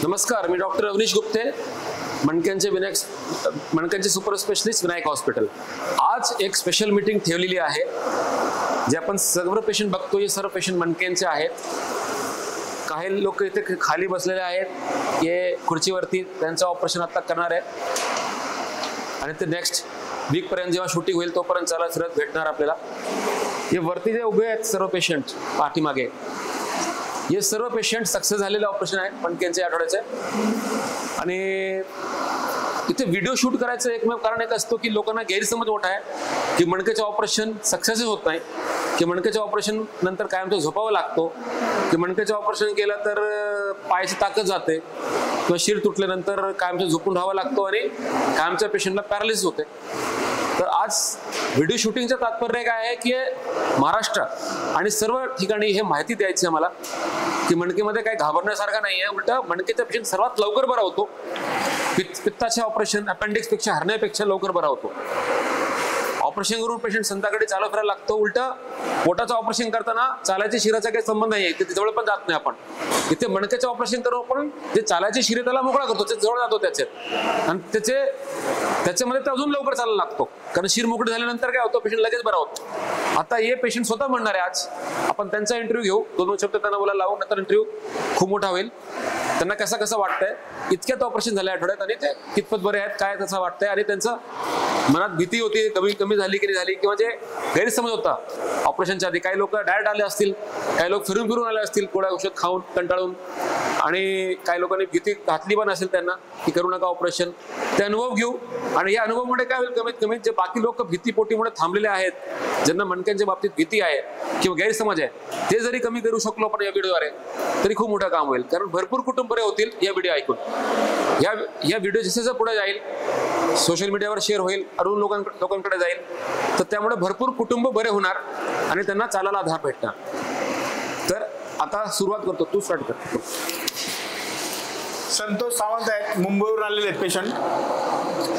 नमस्कार, मी डॉक्टर अवनीश गुप्ते, मणक्यांचे सुपर स्पेशलिस्ट विनायक हॉस्पिटल. आज एक स्पेशल मीटिंग ठेवलेली आहे. जे आपण सर्व पेशंट बघतोय, सर्व पेशंट मणक्यांचे आहेत. काही लोक इथे खाली बसलेले आहेत, हे खुर्चीवरती त्यांचं ऑपरेशन आता करणार आहे आणि ते नेक्स्ट वीक पर्यंत जेव्हा शूटिंग होईल तोपर्यंत चालत फिरत भेटणार आपल्याला. हे वरती जे उभे आहेत सर्व पेशंट पाठीमागे, हे सर्व पेशंट सक्सेस झालेले ऑपरेशन आहेत मणक्यांचे आठवड्याचे. आणि इथे व्हिडिओ शूट करायचं एकमेव कारण एक असतो की लोकांना गैरसमज मोठा आहे की मणक्याचं ऑपरेशन सक्सेस होत नाही, की मणक्याचं ऑपरेशन नंतर कायमचं झोपावं लागतो, की मणक्याचं ऑपरेशन केलं तर पायाची ताकद जाते किंवा शिर तुटल्यानंतर कायमचं झोपून राहावं लागतो आणि कायमच्या पेशंटला पॅरालिसिस होते. तर आज व्हिडिओ शूटिंगचं तात्पर्य काय आहे की महाराष्ट्र आणि सर्व ठिकाणी हे माहिती द्यायची आहे मला की मणकेमध्ये काही घाबरण्यासारखं नाही आहे. उलट मणकेचा पेशंट सर्वात लवकर बरा होतो. पित्ताचे ऑपरेशन अपेंडिक्सपेक्षा हरण्यापेक्षा लवकर बरा होतो. ऑपरेशन करून पेशंट संध्याकाळी चालू फिरायला लागतो. उलट पोटाचं ऑपरेशन करताना चालायच्या शिराचा काही संबंध नाही आहे, ते जवळ पण जात नाही. आपण इथे मणक्याचं ऑपरेशन करून आपण जे चालायचे शिरे त्याला मोकळा करतो, ते जवळ जातो त्याच्यात आणि त्याच्यामध्ये ते अजून लवकर चालायला लागतो. कारण शिर मोकळी झाल्यानंतर काय होतं, पेशंट लगेच बरा होतो. आता हे पेशंट स्वतः म्हणणार आहे. आज आपण त्यांचा इंटरव्ह्यू घेऊ, 2 शब्द त्यांना बोलायला लावू, नंतर इंटरव्ह्यू खूप मोठा होईल. त्यांना कसं वाटतंय, इतक्यात ऑपरेशन झालं आठवड्यात आणि ते कितपत बरे आहेत, काय कसं वाटतंय आणि त्यांचं मनात भीती होती कमी झाली की नाही झाली, किंवा जे गैरसमज होता ऑपरेशनच्या आधी. काही लोक डायरेक्ट आले असतील, काही लोक फिरून आले असतील गोळ्या औषध खाऊन कंटाळून, आणि काही लोकांनी भीती घातली पण असेल त्यांना की करू नका ऑपरेशन. ते अनुभव घेऊ आणि या अनुभवामुळे काय होईल, कमीत कमी जे बाकी लोक भीतीपोटीमुळे थांबलेले आहेत, ज्यांना मणक्यांच्या बाबतीत भीती आहे किंवा गैरसमज आहे, ते जरी कमी करू शकलो आपण या व्हिडिओद्वारे तरी खूप मोठं काम होईल. कारण भरपूर कुटुंब बरे होतील या व्हिडिओ ऐकून. या व्हिडिओ जसं पुढे जाईल, सोशल मीडियावर शेअर होईल, अरुण लोकांकडे जाईल, तर त्यामुळे भरपूर कुटुंब बरे होणार आणि त्यांना चालायला आधार भेटणार. तर आता सुरुवात करतो, तू स्टार्ट कर. संतोष सावंत आहेत, मुंबईवरून आलेले आहेत पेशंट.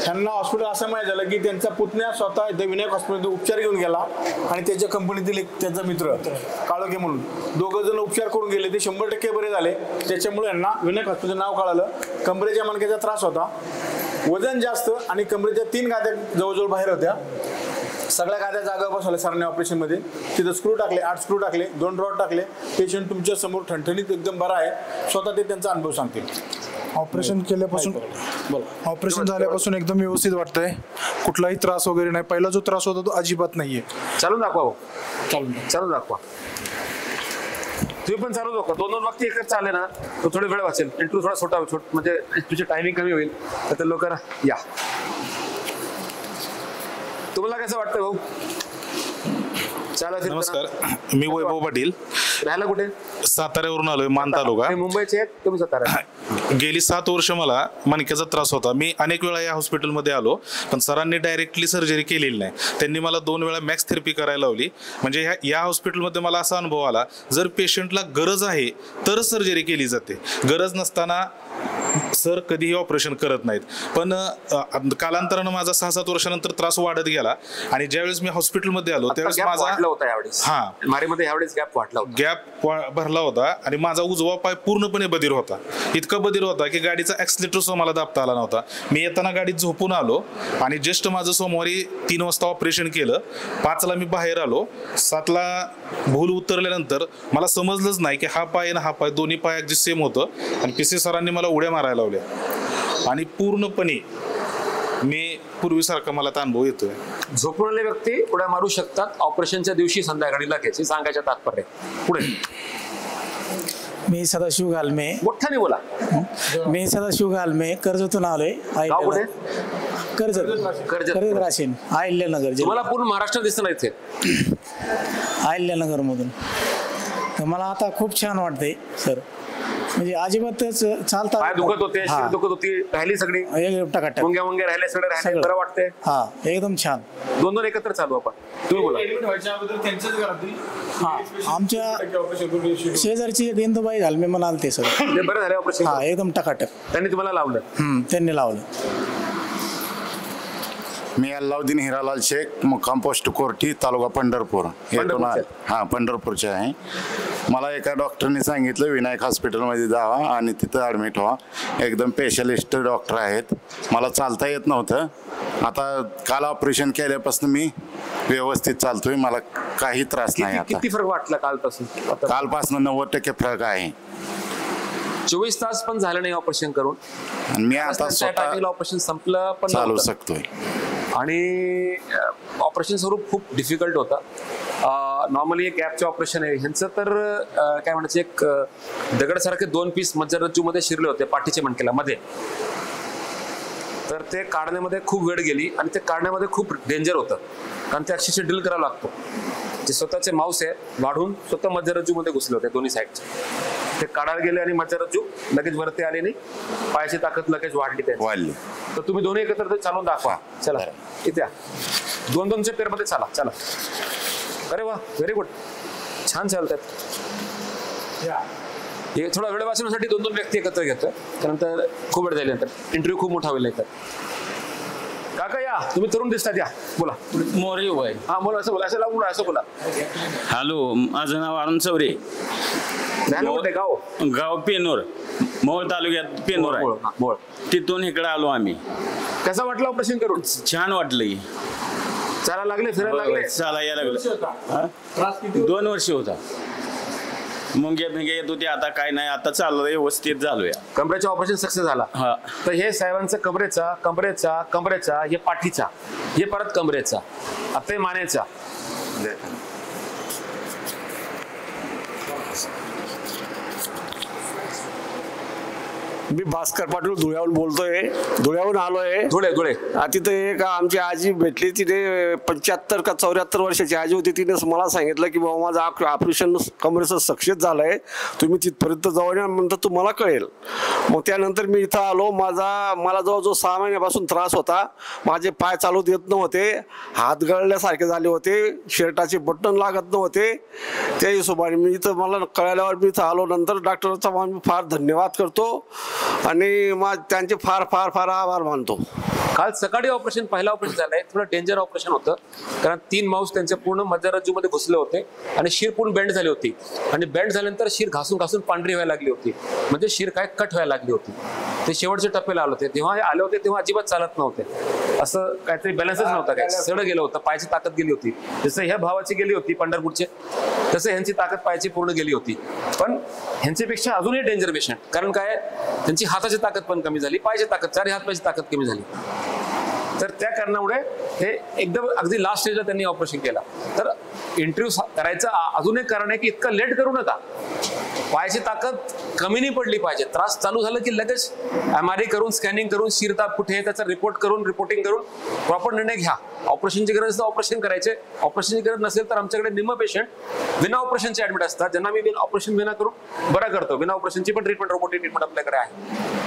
त्यांना हॉस्पिटल असं माहीत झालं की त्यांचा पुतण्या स्वतः इथे विनायक हॉस्पिटलमध्ये उपचार घेऊन गेला आणि त्याच्या कंपनीतील एक त्यांचा मित्र काळोखे म्हणून, 2 जण उपचार करून गेले. ते 100% बरे झाले. त्याच्यामुळे यांना विनायक हॉस्पिटलचं नाव कळालं. कमरेच्या मणक्याचा त्रास होता, वजन जास्त आणि कमरेच्या 3 गाद्या जवळजवळ बाहेर होत्या. सगळ्या गाद्या जागा बसवल्या सरांनी ऑपरेशनमध्ये. तिथं स्क्रू टाकले, 8 स्क्रू टाकले, 2 रॉड टाकले. पेशंट तुमच्या समोर ठणठणीत एकदम बरा आहे. स्वतः ते त्यांचा अनुभव सांगतील. ऑपरेशन केल्यापासून, ऑपरेशन झाल्यापासून एकदम व्यवस्थित वाटतंय. कुठलाही त्रास वगैरे नाही. पहिला जो त्रास होता तो अजिबात नाहीये. चालून दाखवा, चालून दाखवा. तुम्ही पण चालू दाखवा. 2 व्यक्ती एकच चालले ना, तो थोडा वेळ वाचेल. इंटरव्ह्यू थोडा छोटा म्हणजे तुझी टायमिंग कमी होईल. तर लोकांना या. तुम्हाला कसं वाटतं भाऊ? नमस्कार, मी वैभव पाटील. राहायला कुठे? साताऱ्यावरून आलोय, मान तालुका. मुंबईचे आहेत तुम्ही? सातारा. गेली 7 वर्ष मला मणक्याचा त्रास होता. मी अनेक वेळा या हॉस्पिटलमध्ये आलो, पण सरांनी डायरेक्टली सर्जरी केलेली नाही. त्यांनी मला 2 वेळा मॅक्स थेरपी करायला लावली. म्हणजे या हॉस्पिटलमध्ये मला असा अनुभव आला, जर पेशंटला गरज आहे तर सर्जरी केली जाते, गरज नसताना सर कधीही ऑपरेशन करत नाहीत. पण कालांतरानं माझा 6-7 वर्षानंतर त्रास वाढत गेला आणि ज्यावेळेस मी हॉस्पिटलमध्ये आलो त्यावेळेस माझा गॅप भरला होता आणि माझा उजवा पाय पूर्णपणे बधीर होता. इतका बधीर होता की गाडीचा ऍक्सिलेटर मला दाबता आला नव्हता. मी येताना गाडीत झोपून आलो आणि जस्ट माझं सोमवारी 3 वाजता ऑपरेशन केलं. 5ला मी बाहेर आलो. 7ला भूल उतरल्यानंतर मला समजलंच नाही की हा पाय आणि हा पाय दोन्ही पाय अगदी सेम होतं. आणि PC सरांनी मला उड्या मारायला लावल्या आणि पूर्णपणे मी पूर्वीसारखा मला अनुभव येतोय. झोपलेले व्यक्ती उड्या मारू शकतात ऑपरेशनच्या दिवशी संध्याकाळी लगेच, सांगायचं तात्पर्य. पुढे. मी सदाशिव गालमे. मोठ्याने बोला. मी सदाशिव गालमे, कर्जतून आलोय. कर्जत राशीन, अहिल्यानगर. तुम्हाला पूर्ण महाराष्ट्र दिसत नाही इथे? अहिल्यानगर मधून. तर मला आता खूप छान वाटतंय सर. म्हणजे अजिबातच चालता. पाय दुखत होते, शिर दुखत होती, राहिली सगळी टकाटक, मुंग्या राहिले सगळे, बरं वाटतंय? हा, एकदम छान. 2 एकत्र चालू आपण. तुम्ही बोला. हा, आमच्या शेजारची एक इंदुबाई घालमे म्हणाल ते सर. बरं झालं ऑपरेशन? हा, एकदम टकाटक. त्यांनी तुम्हाला लावलं? त्यांनी लावलं. मी अल्लाउद्दीन हिरालाल शेख, मुक्काम पोस्ट कोर्टी, तालुका पंढरपूर. पंढरपूरचे? हां, पंढरपूरचे आहे. मला एका डॉक्टरने सांगितलं विनायक हॉस्पिटलमध्ये जावा आणि तिथं ॲडमिट व्हा. एकदम स्पेशलिस्ट डॉक्टर आहेत. मला चालता येत नव्हतं. आता काल ऑपरेशन केल्यापासून मी व्यवस्थित चालतोय. मला काही त्रास नाही. आता किती फरक वाटला कालपासून? कालपासून 90% फरक आहे. 24 तास पण झालं नाही ऑपरेशन करून, आणि मी आता स्वतः ऑपरेशन संपलं पण चालू नव्हतं. शकतोय. आणि ऑपरेशन स्वरूप खूप डिफिकल्ट होता. नॉर्मली एक गॅपचे ऑपरेशन आहे ह्यांचं, तर काय म्हणायचं, एक दगडसारखे 2 पीस मज्जारज्जूमध्ये शिरले होते पाठीच्या मणक्याला मध्ये. तर ते काढण्यामध्ये खूप वेळ गेली आणि ते काढण्यामध्ये खूप डेंजर होतं, कारण ते अक्षरशः ड्रिल करावं लागतो. जे स्वतःचे मांस आहे वाढून स्वतः मज्जारज्जूमध्ये घुसले होते दोन्ही साईडचे. ते काढायला गेले आणि मज्जारज्जू लगेच वरती आले नाही, पायाची ताकद लगेच वाढली त्यांची. वाढली. तर तुम्ही दोन्ही एकत्र ते चालून दाखवा. चला इथे 2-2च्या पेरमध्ये चला. चला, अरे वा, व्हेरी गुड, छान चालतात. हे थोडा वेळ वाचवण्यासाठी 2-2 व्यक्ती एकत्र घेतोय, त्यानंतर खूप वेळ झाल्यानंतर इंटरव्ह्यू खूप मोठा होईल. तर काका या, तुम्ही तरुण दिसतात, या बोला. मोरे वय. हा बोला, असं बोला, असं लावून असं बोला. हॅलो, माझं नाव अरुण चौरे, गाव गाव पेनोर, मोहोळ तालुक्यात पेनोर आहे. बोळ. तिथून इकडे आलो आम्ही. कसं वाटलं ऑपरेशन करून? छान वाटलं की. चालायला लागले, फिरायला लागले? चाला यायला लागलं. 2 वर्ष होता. मुंग्या बिंग्या येत होती, आता काय नाही, आता चाललं व्यवस्थित झालोय. कमरेचं ऑपरेशन सक्सेस झाला. हा. तर हे साहेबांचं कमरेचा, हे पाठीचा, हे परत कमरेचा, आता हे मानेचा. मी भास्कर पाटील धुळ्याहून बोलतोय. धुळ्याहून आलोय. धुळे. तिथे एक आमची आजी भेटली. तिने 75 का 74 वर्षाची आजी होती. तिने मला सांगितलं की बाबा माझं ऑपरेशन कमरेचं सक्सेस झालंय, तुम्ही तिथपर्यंत जाऊन या, नंतर तुम्हाला कळेल. मग त्यानंतर मी इथं आलो. मला जवळजवळ 6 महिन्यापासून त्रास होता. माझे पाय चालू देत नव्हते, हात गळल्यासारखे झाले होते, शर्टाचे बटन लागत नव्हते. त्या हिशोबाने मी इथं मला कळल्यावर मी इथं आलो. नंतर डॉक्टरचा मी फार धन्यवाद करतो आणि त्यांचे फार फार फार आभार मानतो. काल सकाळी ऑपरेशन, पहिलं ऑपरेशन झालंय. थोडं डेंजर ऑपरेशन होतं, कारण 3 मांस त्यांच्या पूर्ण मज्जारज्जूमध्ये घुसले होते आणि शिर पूर्ण बेंड झाली होती. आणि बेंड झाल्यानंतर शिर घासून पांढरी व्हायला लागली होती, म्हणजे शिर काय कट व्हायला लागली होती. ते शेवटच्या टप्प्याला आले होते. तेव्हा हे आले होते तेव्हा अजिबात चालत नव्हते, असं काहीतरी बॅलन्सच नव्हता, काय सड गेलं होतं, पायाची ताकद गेली होती. जसं ह्या भावाची गेली होती पंढरपूरचे, तसं ह्यांची ताकद पायाची पूर्ण गेली होती. पण ह्यांच्यापेक्षा अजूनही डेंजर पेशंट, कारण काय, त्यांची हाताची ताकद पण कमी झाली, पायाची ताकद, 4 हात पायाची ताकद कमी झाली. तर त्या कारणामुळे हे एकदम अगदी लास्ट स्टेजला त्यांनी ऑपरेशन केला. तर इंटरव्ह्यू करायचं अजून एक कारण आहे की इतकं लेट करू नका. पायाची ताकद कमी नाही पडली पाहिजे. त्रास चालू झाला की लगेच MRI करून, स्कॅनिंग करून, शिरताप कुठे आहे त्याचा रिपोर्टिंग करून प्रॉपर निर्णय घ्या. ऑपरेशनची गरज तर ऑपरेशन करायचे, ऑपरेशनची गरज नसेल तर आमच्याकडे निम्म पेशंट विना ऑपरेशनचे ऍडमिट असतात, ज्यांना मी ऑपरेशन विना करून बरा करतो. विना ऑपरेशनची पण ट्रीटमेंट, रोबोटिक ट्रीटमेंट आपल्याकडे आहे.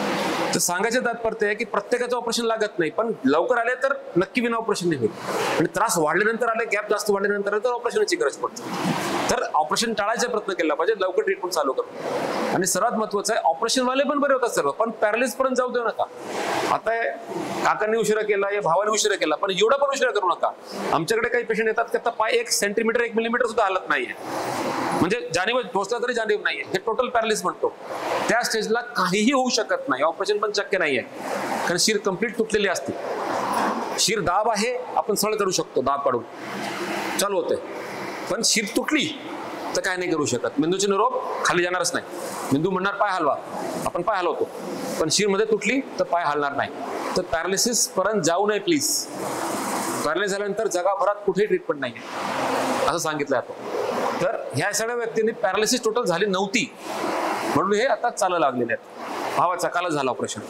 तर सांगायचं तात्पर्य आहे की प्रत्येकाचं ऑपरेशन लागत नाही, पण लवकर आले तर नक्की विना ऑपरेशन नाही होईल. आणि त्रास वाढल्यानंतर आले, गॅप जास्त वाढल्यानंतर तर ऑपरेशनची गरज पडते. तर ऑपरेशन टाळायचा प्रयत्न केला पाहिजे, लवकर ट्रीटमेंट चालू करू. आणि सर्वात महत्वाचं आहे, ऑपरेशनवाले पण बरे होतात सर्व, पण पॅरालिस पर्यंत जाऊ देऊ नका. आता काकांनी उशिरा केला, या भावाने उशिरा केला, पण एवढा पण उशिरा करू नका. आमच्याकडे काही पेशंट येतात की आता पाय 1 सेंटीमीटर 1 मिलीमीटर सुद्धा हालत नाहीये, म्हणजे जाणीव पोहोचला तरी जाणीव नाहीये, हे टोटल पॅरालिस म्हणतो. त्या स्टेजला काहीही होऊ शकत नाही, ऑपरेशन पण शक्य नाहीये, कारण शिर कम्प्लीट तुटलेली असते. शिर दाब आहे, आपण सरळ करू शकतो, दाब काढून चालू होते. पण शिर तुटली तर काय नाही करू शकत. मेंदूचे निरोप खाली जाणारच नाही. मेंदू म्हणणार पाय हलवा, आपण पाय हलवतो, पण शिर मध्ये तुटली तर पाय हलणार नाही. तर पॅरालिसिस पर्यंत जाऊ नये प्लीज. पॅरालिस झाल्यानंतर जगाभरात कुठेही ट्रीटमेंट नाही असं सांगितलं जातं. तर ह्या सगळ्या व्यक्तींनी पॅरालिसिस टोटल झाली नव्हती, म्हणून हे आता चालायला लागलेले आहेत. भावाचा कालच झाला ऑपरेशन.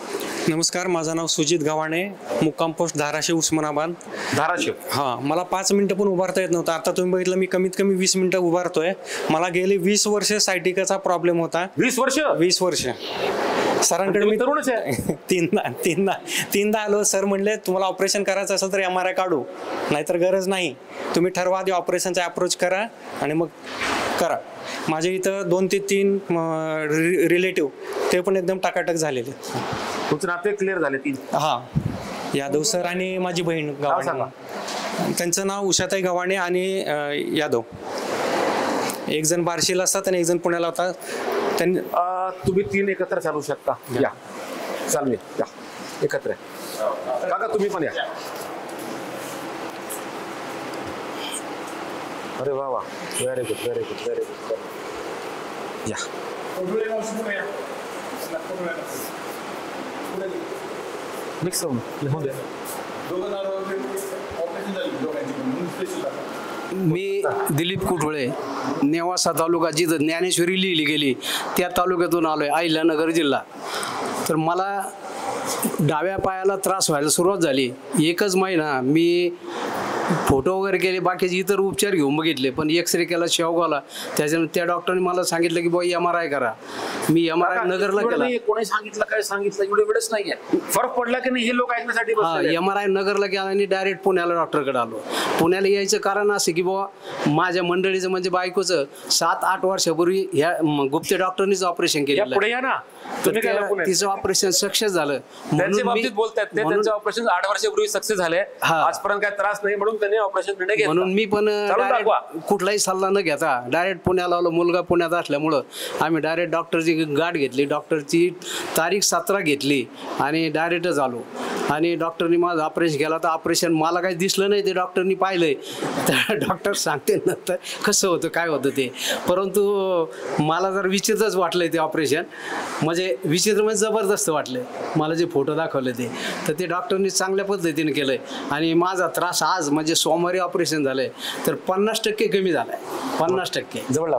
नमस्कार, माझं नाव सुजित गव्हाणे, मुक्काम पोस्ट धाराशिव, उस्मानाबाद. धाराशिव. हां, मला 5 मिनिटं पण उभारता येत नव्हतं. आता तुम्ही बघितलं मी कमीत कमी 20 मिनिटं उभारतोय. मला गेली 20 वर्ष सायटिकाचा प्रॉब्लेम होता. 20 वर्ष? 20 वर्ष. सरांकडे मी तरुणच आहे. तीनदा आलो. सर म्हणले तुम्हाला ऑपरेशन करायचं असेल तर MRI काढू, नाहीतर गरज नाही, तुम्ही ठरवा आधी ऑपरेशनचा अप्रोच करा आणि मग करा. माझे इथं 2 ते 3 रिलेटिव्ह ते पण एकदम टाकाटक झालेले. तुमचे नाते क्लिअर झाले 3? हां. यादव सर आणि माझी बहीण गव्हाणे. त्यांचं नाव उषाताई गव्हाणे आणि यादव. एक जण बार्शीला असतात आणि एक जण पुण्याला होता. त्यांनी तुम्ही 3 एकत्र चालू शकता. या चालले या एकत्र. काका तुम्ही पण या. अरे वा वा, very good very good very good. या मिक्स होऊन द्या. मी दिलीप कुठोळे, नेवासा तालुका, जिथं ज्ञानेश्वरी लिहिली गेली त्या तालुक्यातून आलोय, अहिल्यानगर जिल्हा. तर मला डाव्या पायाला त्रास व्हायला सुरुवात झाली. 1च महिना मी फोटो वगैरे केले, बाकीचे इतर उपचार घेऊन बघितले, पण एक्सरे केला, शेवगावला. त्याच्यानंतर त्या डॉक्टरने मला सांगितलं की बाबा MRI करा. मी MRI नगरला केला. कोणी सांगितलं काय सांगितलं एवढे वेळच नाहीये. फरक पडला की नाही हे लोक ऐकण्यासाठी. MRI नगरला केला आणि डायरेक्ट पुण्याला डॉक्टरकडे आलो. पुण्याला यायचं कारण असं की बाबा माझ्या मंडळीचं म्हणजे बायकोचं 7-8 वर्षापूर्वी ह्या गुप्ते डॉक्टरनीच ऑपरेशन केलेलं. पुढे या ना. तिचं ऑपरेशन सक्सेस झालं. त्यांच्या बाबतीत बोलतात ते. त्यांचं ऑपरेशन 8 वर्षापूर्वी सक्सेस झाले. आजपर्यंत काय त्रास नाही म्हणून त्यांनी ऑपरेशन निर्णय घेतला. म्हणून मी पण कुठलाही सल्ला न घेता डायरेक्ट पुण्याला आलो. मुलगा पुण्यात असल्यामुळं आम्ही डायरेक्ट डॉक्टरची गाठ घेतली. डॉक्टरची तारीख 17 घेतली आणि डायरेक्टच आलो. आणि डॉक्टरनी माझं ऑपरेशन केलं. तर ऑपरेशन मला काही दिसलं नाही, ते डॉक्टरनी पाहिलंय. तर डॉक्टर सांगते नंतर कसं होतं काय होतं ते. परंतु मला जर विचित्रच वाटलंय ते ऑपरेशन. म्हणजे विचित्र म्हणजे जबरदस्त वाटलंय मला जे फोटो दाखवले ते. तर ते डॉक्टरनी चांगल्या पद्धतीने केलंय. आणि माझा त्रास आज म्हणजे सोमवारी ऑपरेशन झालंय तर 50% कमी झालाय. 50% जवळ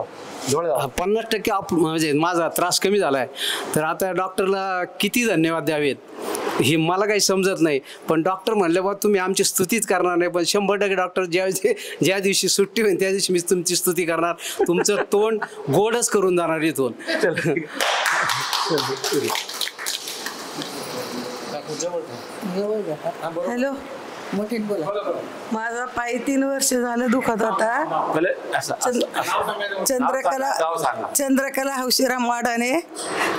50% म्हणजे माझा त्रास कमी झालाय. तर आता डॉक्टरला किती धन्यवाद द्यावेत हे मला काही समजत नाही. पण डॉक्टर म्हणले बा तुम्ही आमची स्तुतीच करणार नाही, पण 100% डॉक्टर ज्या दिवशी सुट्टी होईल त्या दिवशी मी तुमची स्तुती करणार. तुमचं तोंड गोडच करून जाणार इथून. हॅलो, माझा पाय 3 वर्ष झालं दुखत होता. चंद्रकला हौशीराम वाडाने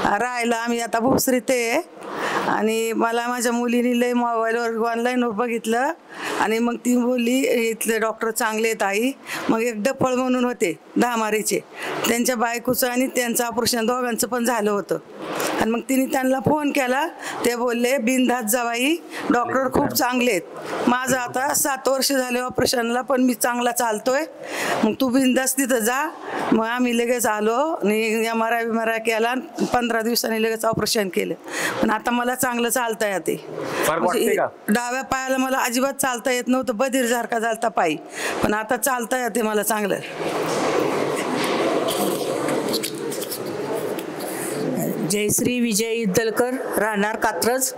राहायला आम्ही आता भोसरीत आहे. आणि मला माझ्या मुलीने लय मोबाईलवर ऑनलाईनवर बघितलं आणि मग ती बोलली इथले डॉक्टर चांगले आहेत आई. मग एक डफळ म्हणून होते दहामारीचे, त्यांच्या बायकोचं आणि त्यांचं ऑपरेशन दोघांचं पण झालं होतं. आणि मग तिने त्यांना फोन केला. ते बोलले बिनधास्त जावाई, डॉक्टर खूप चांगले आहेत. माझं आता 7 वर्ष झाले ऑपरेशनला, पण मी चांगला चालतोय. मग तू बिनधास्त तिथं जा. मग आम्ही लगेच आलो आणि MRI केला. 15 दिवसांनी लगेच ऑपरेशन केलं. पण आता मला चांगलं चालता येते. डाव्या पायाला मला अजिबात चालता येत नव्हतं, बधीर सारखा झालता पायी, पण आता चालता येते मला चांगलं. जयश्री विजय इद्दलकर, राहणार कात्रज.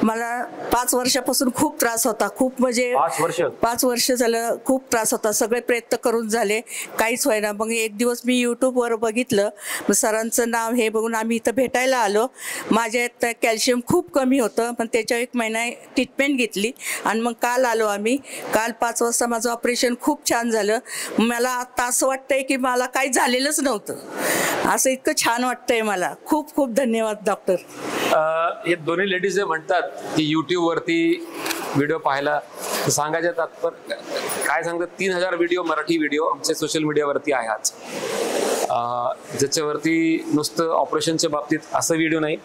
मला 5 वर्षापासून खूप त्रास होता. खूप म्हणजे 5 वर्ष झालं खूप त्रास होता. सगळे प्रयत्न करून झाले, काहीच व्हायना. मग एक दिवस मी यूट्यूबवर बघितलं, मग सरांचं नाव हे बघून आम्ही इथं भेटायला आलो. माझ्यात कॅल्शियम खूप कमी होतं, पण त्याच्या 1 महिना ट्रीटमेंट घेतली आणि मग काल आलो आम्ही. काल 5 वाजता माझं ऑपरेशन खूप छान झालं. मला आता असं वाटतंय की मला काही झालेलंच नव्हतं. असं इतकं छान वाटतंय मला. खूप खूप धन्यवाद डॉक्टर. हे दोन्ही लेडीज जे म्हणतात की YouTube वरती व्हिडिओ पाहायला, सांगायचे तात्पर्य काय सांगतात, 3000 व्हिडिओ, मराठी व्हिडिओ आमच्या सोशल मीडियावरती आहे आज, ज्याच्यावरती नुसतं ऑपरेशनच्या बाबतीत असं व्हिडिओ नाही,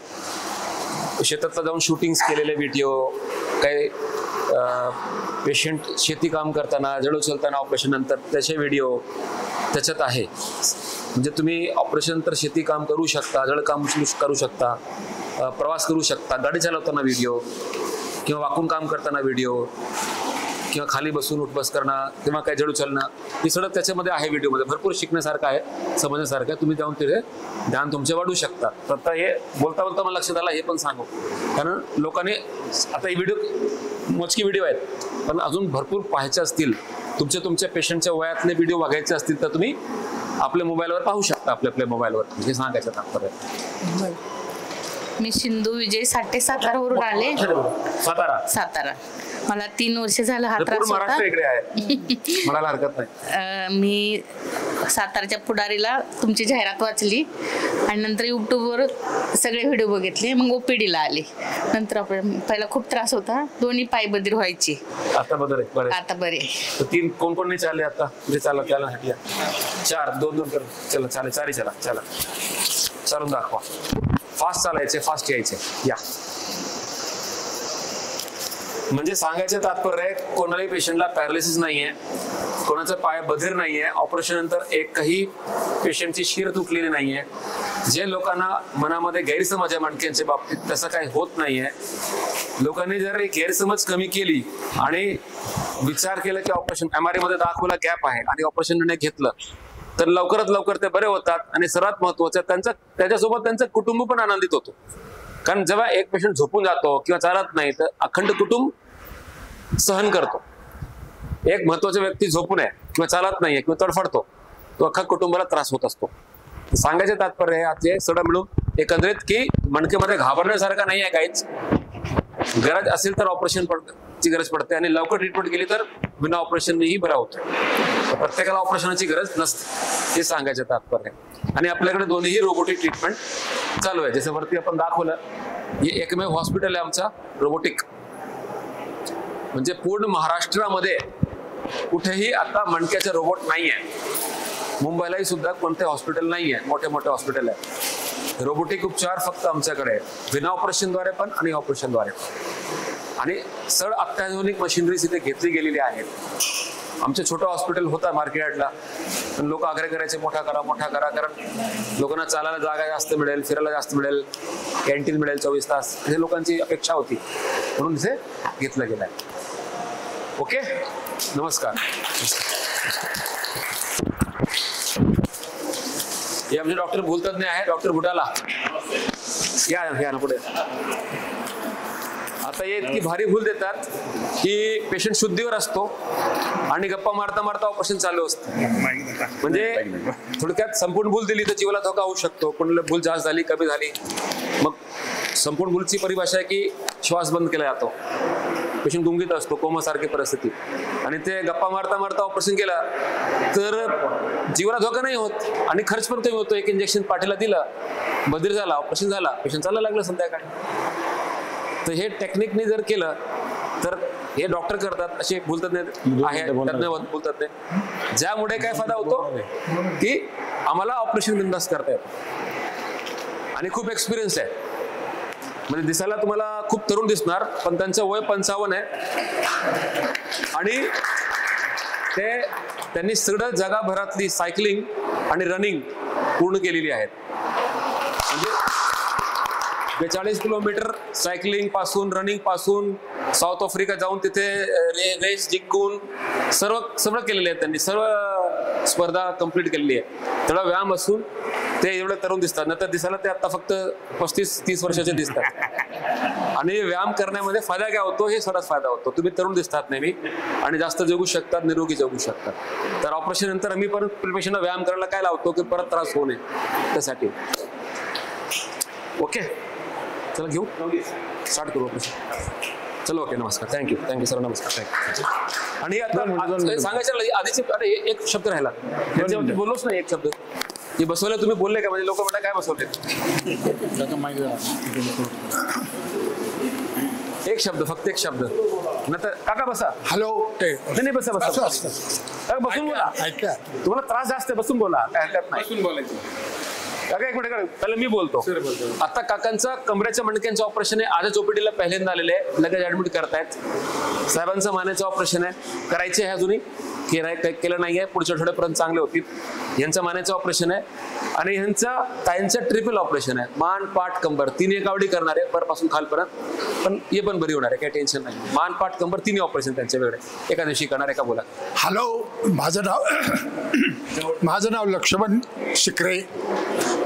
शेतातला जाऊन शूटिंग्स केलेले व्हिडिओ, काही पेशंट शेती काम करताना, जड उचलताना ऑपरेशन नंतर त्याचे व्हिडिओ त्याच्यात आहे. म्हणजे तुम्ही ऑपरेशन तर शेती काम करू शकता, जड काम करू शकता, प्रवास करू शकता, गाडी चालवताना व्हिडिओ, किंवा वाकून काम करताना व्हिडिओ, किंवा खाली बसून उठबस करणं, किंवा काय जड उचलणं, हे सगळं त्याच्यामध्ये आहे. व्हिडिओमध्ये भरपूर शिकण्यासारखं आहे, समजण्यासारखं आहे. तुम्ही जाऊन तिथे ध्यान तुमचे वाढवू शकता. तर आता हे बोलता बोलता मला लक्षात आलं, हे पण सांगू, कारण लोकांनी आता हे व्हिडिओ मोजकी व्हिडिओ आहेत, पण अजून भरपूर पाहायचे असतील, तुमच्या पेशंटच्या वयातले व्हिडिओ बघायचे असतील तर तुम्ही आपल्या मोबाईलवर पाहू शकता, आपल्या मोबाईलवर. हे सांगायचं तात्पर्य. मी सिंधू विजय साठे, सातारावरून आले. सातारा. मला 3 वर्ष झालं हा त्रास होता. म्हणायला हरकत नाही. मी सातारच्या पुढारीला तुमची जाहिरात वाचली आणि नंतर यूट्यूबवर सगळे व्हिडिओ बघितले, मग ओपीडीला आले. नंतर पहिला खूप त्रास होता, दोन्ही पाय बधीर व्हायची. आता बदल आता बरे. तर 3 कोण नाही चालले आता म्हणजे त्याला 4 2 कर. चला चालेल, 4 चला चालून दाखवा. फास्ट चालायचे, फास्ट यायचे. या म्हणजे सांगायचं तात्पर्य कोणालाही पेशंटला पॅरालिसिस नाहीये, कोणाचा पाय बधीर नाहीये, ऑपरेशन नंतर एकही पेशंटची शिर तुटलेली नाहीये. जे लोकांना मनामध्ये गैरसमज आहे मणक्यांच्या बाबतीत तसं काही होत नाहीये. लोकांनी जर एक गैरसमज कमी केली आणि विचार केला की ऑपरेशन MRI मध्ये दाखवला गॅप आहे आणि ऑपरेशन निर्णय घेतलं तर लवकरात लवकर ते बरे होतात. आणि सर्वात महत्वाचं त्याच्यासोबत त्यांचं कुटुंब पण आनंदित होतो. कारण जेव्हा एक पेशंट झोपून जातो किंवा चालत नाही तर अखंड कुटुंब सहन करतो. एक महत्वाचा व्यक्ती झोपून आहे किंवा चालत नाहीये किंवा तडफडतो, तो अख्खा कुटुंबाला त्रास होत असतो. सांगायचे तात्पर्य आहे आजचे सगळं मिळून एकंदरीत की मणकेमध्ये घाबरण्यासारखं नाही आहे काहीच. गरज असेल तर ऑपरेशन ची गरज पडते आणि लवकर ट्रीटमेंट केली तर बिना ऑपरेशनही बरा होतो. प्रत्येकाला ऑपरेशनची गरज नसते, हे सांगायचे तात्पर्य. आणि आपल्याकडे दोन्ही रोबोटिक ट्रीटमेंट चालू आहे. जसं वरती आपण दाखवलं, हे एकमेव हॉस्पिटल आहे आमचा रोबोटिक. म्हणजे पूर्ण महाराष्ट्रामध्ये कुठेही आता मणक्याचे रोबोट नाही आहे. मुंबईलाही सुद्धा कोणते हॉस्पिटल नाही आहे, मोठे मोठे हॉस्पिटल आहे. रोबोटिक उपचार फक्त आमच्याकडे आहे, बिना ऑपरेशनद्वारे पण आणि ऑपरेशनद्वारे पण. आणि सगळं अत्याधुनिक मशिनरीज इथे घेतली गेलेली आहेत. आमचं छोटं हॉस्पिटल होता मार्केटला, पण लोक आग्रह करायचे मोठा करा, कारण लोकांना चालायला जागा जास्त मिळेल, फिरायला जास्त मिळेल, कॅन्टीन मिळेल 24 तास, हे लोकांची अपेक्षा होती, म्हणून इथे घेतलं गेलं आहे. ओके, नमस्कार. हे आमचे डॉक्टर भूलतज्ञ आहे, डॉक्टर बुटाला. या ना पुढे. आता हे इतकी भारी भूल देतात की पेशंट शुद्धीवर असतो आणि गप्पा मारता मारता ऑपरेशन चालू असतं. म्हणजे थोडक्यात संपूर्ण भूल दिली तर जीवाला धोका होऊ शकतो. कोणाला भूल जास्त झाली, कमी झाली, मग संपूर्ण भूलची परिभाषा आहे की श्वास बंद केला जातो, पेशंट गुंगीत असतो, कोमासारखी परिस्थिती, आणि ते गप्पा मारता मारता ऑपरेशन केलं तर जीवाला धोका नाही होत आणि खर्च पण कमी होतो. एक इंजेक्शन पाठीला दिलं, बधीर झाला, ऑपरेशन झाला, पेशंट चालायला लागलं संध्याकाळी. तर हे टेक्निकने जर केलं तर हे डॉक्टर करतात, असे भूलतज्ञ आहे, भूलतज्ञ. ज्यामुळे काय फायदा होतो की आम्हाला ऑपरेशन बिनधास्त करता येतं आणि खूप एक्सपिरियन्स आहे. म्हणजे दिसायला तुम्हाला खूप तरुण दिसणार, पण त्यांचं वय 55 आहे आणि त्यांनी सगळं जगाभरातली सायकलिंग आणि रनिंग पूर्ण केलेली आहेत. म्हणजे 42 किलोमीटर सायकलिंग पासून, रनिंग पासून, साऊथ आफ्रिका जाऊन तिथे रेस जिंकून सर्व केलेले आहेत त्यांनी, सर्व स्पर्धा कंप्लीट केलेली आहे. तेवढा व्यायाम असून ते एवढे तरुण दिसतात. नंतर दिसायला ते आता फक्त 35-30 वर्षाचे दिसतात. आणि व्यायाम करण्यामध्ये फायदा काय होतो, हे सरस फायदा होतो. तुम्ही तरुण दिसतात नेहमी आणि जास्त जगू शकतात, निरोगी जगू शकतात. तर ऑपरेशन नंतर आम्ही पण पेशंटला व्यायाम करायला काय लावतो की परत त्रास होऊ नये त्यासाठी. ओके, चला घेऊ, स्टार्ट करू ऑपरेशन. चलो, ओके, नमस्कार, थँक्यू सर, नमस्कार, थँक्यू. आणि आता सांगायचं आधीचे, अरे एक शब्द राहिला त्याच्यावरती बोललोच नाही. एक शब्द हे बसवलं तुम्ही बोलले का? म्हणजे लोक म्हणतात काय बसवले, एक शब्द, फक्त एक शब्द. नंतर काका बसा. हॅलो. नाही बसा, बसून बोला. तुम्हाला त्रास जास्त आहे, बसून बोला, काय हरकत नाही. बसून बोलायचं. काका एक मिनिट, पहिलं मी बोलतो. आता काकांचं कमरेच्या मणक्यांचं ऑपरेशन आहे, आजच ओपीडीला पहिल्यांदा आलेले आहे, लगेच ऍडमिट करतायत. साहेबांचं मानेचं ऑपरेशन आहे, करायचे आहे अजूनही, केलं नाहीये, पुढच्या आठवड्यापर्यंत चांगले होतील. यांचं मानेचं ऑपरेशन आहे आणि ताईंचं ट्रिपल ऑपरेशन आहे, मान, पाठ, कंबर, 3 एकावडी करणार आहे, वरपासून खालपर्यंत. पण हे पण बरी होणार आहे, काही टेन्शन नाही. मान, पाठ, कंबर 3 ऑपरेशन त्यांच्या वेगळे एका दिवशी करणार आहे. का बोला. हॅलो, माझं नाव लक्ष्मण शिकरे,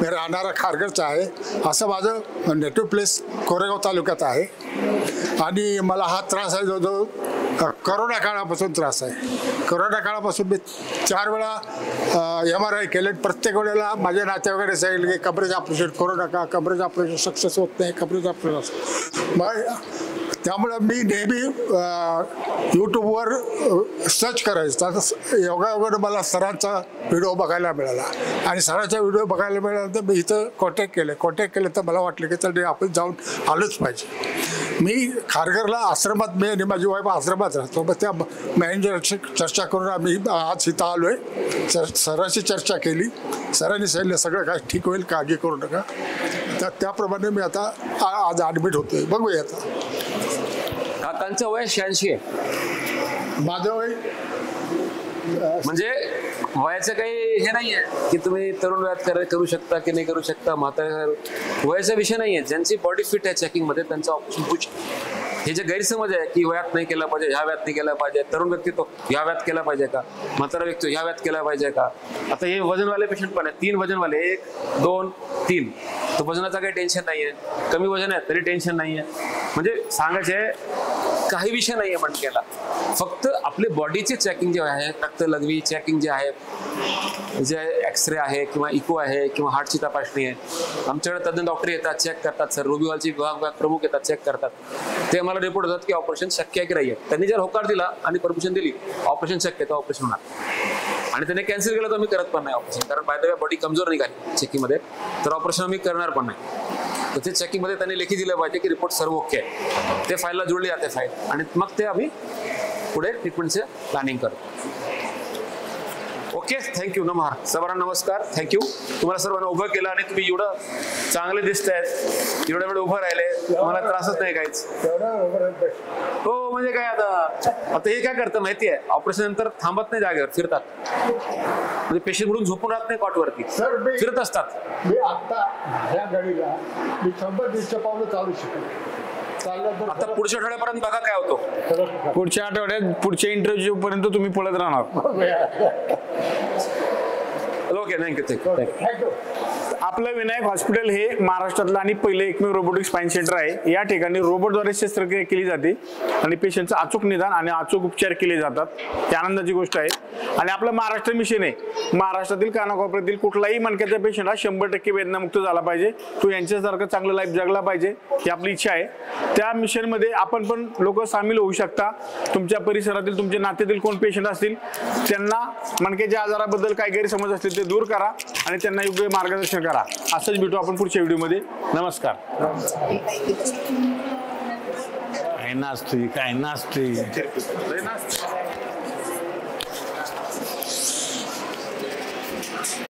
मी राहणारा खारघरचा आहे. असं माझं नेटिव्ह प्लेस कोरेगाव तालुक्यात आहे आणि मला हा त्रास आहे जो करोना काळापासून त्रास आहे. करोना काळापासून मी 4 वेळा MRI केले. प्रत्येक वेळेला माझ्या नातेवाईकांनी सांगितलं की कमरेचं ऑपरेशन करू नका, कमरेचं ऑपरेशन सक्सेस होत नाही, कमरेचं ऑपरेशन. मग त्यामुळं मी नेहमी यूट्यूबवर सर्च करायचं. आता योगायोगानं मला सरांचा व्हिडिओ बघायला मिळाला आणि सरांचा व्हिडिओ बघायला मिळाल्यानंतर मी इथं कॉन्टॅक्ट केलं तर मला वाटलं की चल आपण जाऊन आलोच पाहिजे. मी खारघरला आश्रमात, मी आणि माझी वाईफ आश्रमात राहतो. मग त्या मॅनेजरशी चर्चा करून आम्ही आज इथं आलो आहे. सरांशी चर्चा केली. सरांनी सांगितलं सगळं काय ठीक होईल, काळजी करू नका. तर त्याप्रमाणे मी आता आज ॲडमिट होतोय. बघूया आता. काकांचं वय 86 आहे. माझं वय म्हणजे वयाचं काही हे नाहीये की तुम्ही तरुण वयात करू शकता की नाही करू शकता. म्हातारा वयाचा विषय नाहीये. ज्यांची बॉडी फिट आहे चेकिंग मध्ये त्यांचं ऑपरेशन होऊ शकतं. हे जे गैरसमज आहे की वयात नाही केला पाहिजे, ह्या वयात नाही केला पाहिजे, तरुण व्यक्ती तो ह्या वयात केला पाहिजे का, म्हातारा व्यक्ती ह्या वयात केला पाहिजे का. आता हे वजनवाले पेशंट पण आहेत. 3 वजनवाले, 1, 2, 3. तर वजनाचं काही टेन्शन नाहीये. कमी वजन आहे तरी टेन्शन नाहीये. म्हणजे सांगायचे काही विषय नाहीये मणक्याला. फक्त आपली बॉडीचे चेकिंग जे आहे, रक्त लघवी चेकिंग जे आहे, जे एक्सरे आहे किंवा इको आहे किंवा हार्टची तपासणी आहे, आमच्याकडे तज्ञ डॉक्टर येतात, चेक करतात. सर रुबीवालचे विभाग प्रमुख येतात, चेक करतात. ते आम्हाला रिपोर्ट होतात की ऑपरेशन शक्य आहे की नाही आहे. त्यांनी जर होकार दिला आणि परमिशन दिली ऑपरेशन शक्य आहे तर ऑपरेशन होणार. आणि त्याने कॅन्सल केलं तर आम्ही करत पण नाही ऑपरेशन. कारण बाय द वे बॉडी कमजोर निघाली चेकिंगमध्ये तर ऑपरेशन आम्ही करणार पण नाही. तर ते चेकिंगमध्ये त्यांनी लेखी दिलं पाहिजे की रिपोर्ट सर्व ओके आहे. ते फाईलला जोडली जाते फाईल आणि मग ते आम्ही पुढे ट्रीटमेंटचे प्लॅनिंग करतो. Okay, thank you. सर्वांना नमस्कार. थँक्यू. तुम्हाला सर्वांना उभं केलं आणि तुम्ही एवढं चांगले दिसतायत, एवढ्या वेळ उभं राहिले, मला त्रासच नाही काहीच. हो म्हणजे काय आता हे काय करतं माहिती आहे, ऑपरेशन नंतर थांबत नाही जागेवर, फिरतात. म्हणजे पेशंट म्हणून झोपून राहत नाही कॉटवरती, फिरत असतात. मी आता ह्या गाडीला मी 100-120 पावलं चालू शकतो. आता पुढच्या आठवड्यापर्यंत बघा काय होतो. पुढच्या आठवड्यात पुढच्या इंटरव्ह्यू पर्यंत तुम्ही पळत राहणार. Okay, thank you. आपलं विनायक हॉस्पिटल हे महाराष्ट्रातलं आणि पहिले एकमेव रोबोटिक स्पाइन सेंटर आहे. या ठिकाणी रोबोटद्वारे शस्त्रक्रिया केली जाते आणि पेशंटचं अचूक निदान आणि अचूक उपचार केले जातात. ही आनंदाची गोष्ट आहे. आणि आपलं महाराष्ट्र मिशन आहे. महाराष्ट्रातील कानाकोपऱ्यातील कुठलाही मणक्याचा पेशंट हा 100% वेदनामुक्त झाला पाहिजे, तो यांच्यासारखं चांगलं लाईफ जगला पाहिजे, ही आपली इच्छा आहे. त्या मिशनमध्ये आपण पण लोक सामील होऊ शकता. तुमच्या परिसरातील तुमच्या नात्यातील कोण पेशंट असतील त्यांना मणक्याच्या आजाराबद्दल काय गैरसमज असतील ते दूर करा आणि त्यांना योग्य मार्गदर्शन करा. असंच भेटू आपण पुढच्या व्हिडिओमध्ये. नमस्कार. काय नाचतोय.